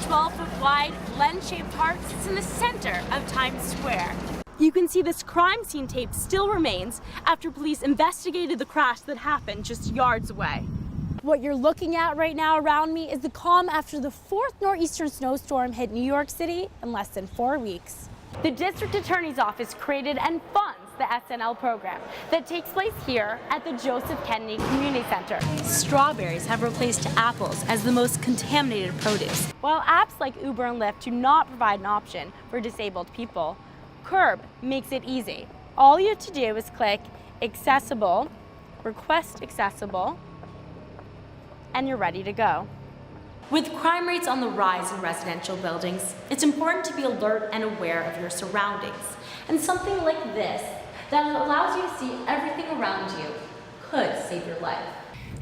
12-foot wide, lens-shaped heart sits in the center of Times Square. You can see this crime scene tape still remains after police investigated the crash that happened just yards away. What you're looking at right now around me is the calm after the fourth nor'eastern snowstorm hit New York City in less than 4 weeks. The district attorney's office created and funds the SNL program that takes place here at the Joseph Kennedy Community Center. Strawberries have replaced apples as the most contaminated produce. While apps like Uber and Lyft do not provide an option for disabled people, Curb makes it easy. All you have to do is click accessible, request accessible, and you're ready to go. With crime rates on the rise in residential buildings, it's important to be alert and aware of your surroundings. And something like this that allows you to see everything around you could save your life.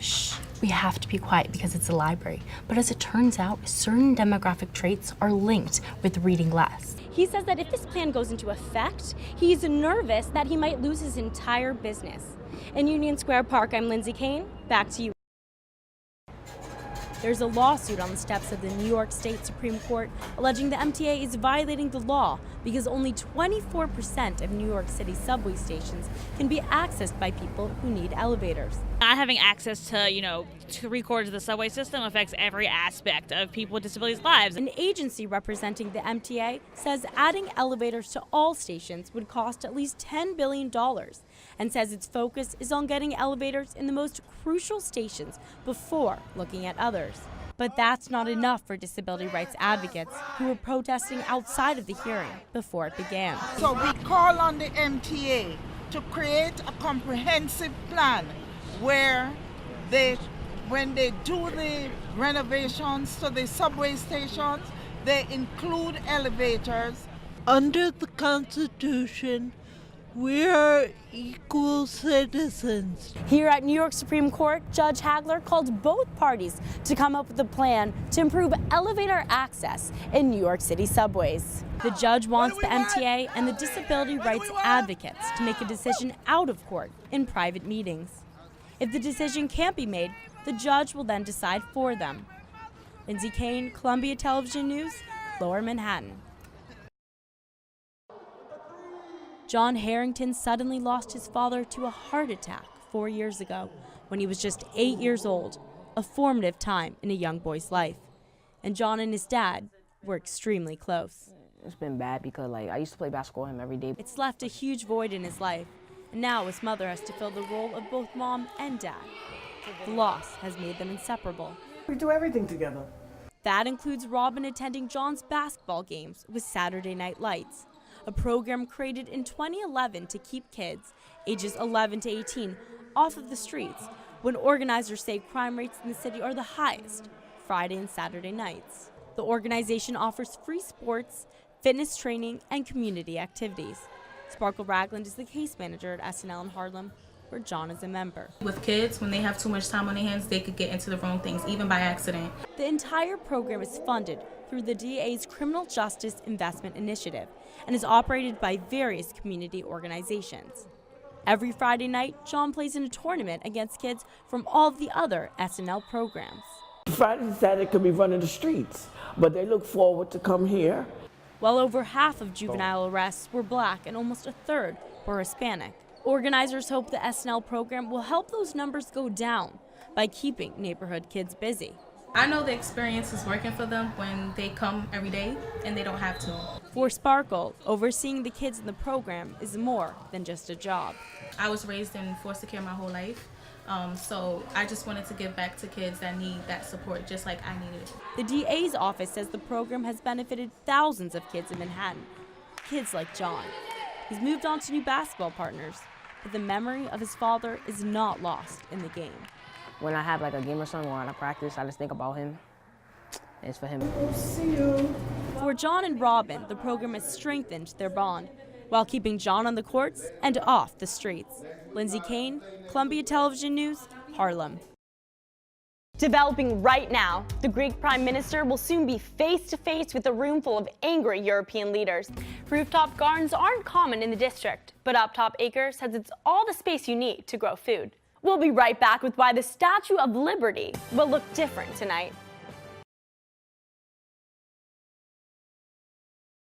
Shh, we have to be quiet because it's a library. But as it turns out, certain demographic traits are linked with reading less. He says that if this plan goes into effect, he's nervous that he might lose his entire business. In Union Square Park, I'm Lindsay Cayne. Back to you. There's a lawsuit on the steps of the New York State Supreme Court alleging the MTA is violating the law because only 24% of New York City subway stations can be accessed by people who need elevators. Not having access to, 3/4 of the subway system affects every aspect of people with disabilities' lives. An agency representing the MTA says adding elevators to all stations would cost at least $10 billion and says its focus is on getting elevators in the most crucial stations before looking at others. But that's not enough for disability rights advocates who were protesting outside of the hearing before it began. So we call on the MTA to create a comprehensive plan where when they do the renovations to the subway stations, they include elevators. Under the Constitution, we are equal citizens. Here at New York Supreme Court, Judge Hagler called both parties to come up with a plan to improve elevator access in New York City subways. The judge wants the MTA and the disability rights advocates to make a decision out of court in private meetings. If the decision can't be made, the judge will then decide for them. Lindsay Cayne, Columbia Television News, Lower Manhattan. John Harrington suddenly lost his father to a heart attack 4 years ago when he was just 8 years old, a formative time in a young boy's life. And John and his dad were extremely close. It's been bad because I used to play basketball with him every day. It's left a huge void in his life, and now his mother has to fill the role of both mom and dad. The loss has made them inseparable. We do everything together. That includes Robin attending John's basketball games with Saturday Night Lights, a program created in 2011 to keep kids ages 11 to 18 off of the streets when organizers say crime rates in the city are the highest Friday and Saturday nights. The organization offers free sports, fitness training, and community activities. Sparkle Ragland is the case manager at SNL in Harlem, where John is a member. With kids, when they have too much time on their hands, they could get into the wrong things, even by accident. The entire program is funded through the DA's Criminal Justice Investment Initiative and is operated by various community organizations. Every Friday night, John plays in a tournament against kids from all of the other SNL programs. Friday and Saturday could be running the streets, but they look forward to come here. Well over half of juvenile arrests were black and almost a third were Hispanic. Organizers hope the SNL program will help those numbers go down by keeping neighborhood kids busy. I know the experience is working for them when they come every day and they don't have to. For Sparkle, overseeing the kids in the program is more than just a job. I was raised in foster care my whole life, so I just wanted to give back to kids that need that support just like I needed it. The DA's office says the program has benefited thousands of kids in Manhattan, kids like John. He's moved on to new basketball partners, but the memory of his father is not lost in the game. When I have a game or something or on a practice, I just think about him. It's for him. See you. For John and Robin, the program has strengthened their bond while keeping John on the courts and off the streets. Lindsay Cayne, Columbia Television News, Harlem. Developing right now, the Greek Prime Minister will soon be face-to-face with a room full of angry European leaders. Rooftop gardens aren't common in the district, but Uptop Acres has all the space you need to grow food. We'll be right back with why the Statue of Liberty will look different tonight.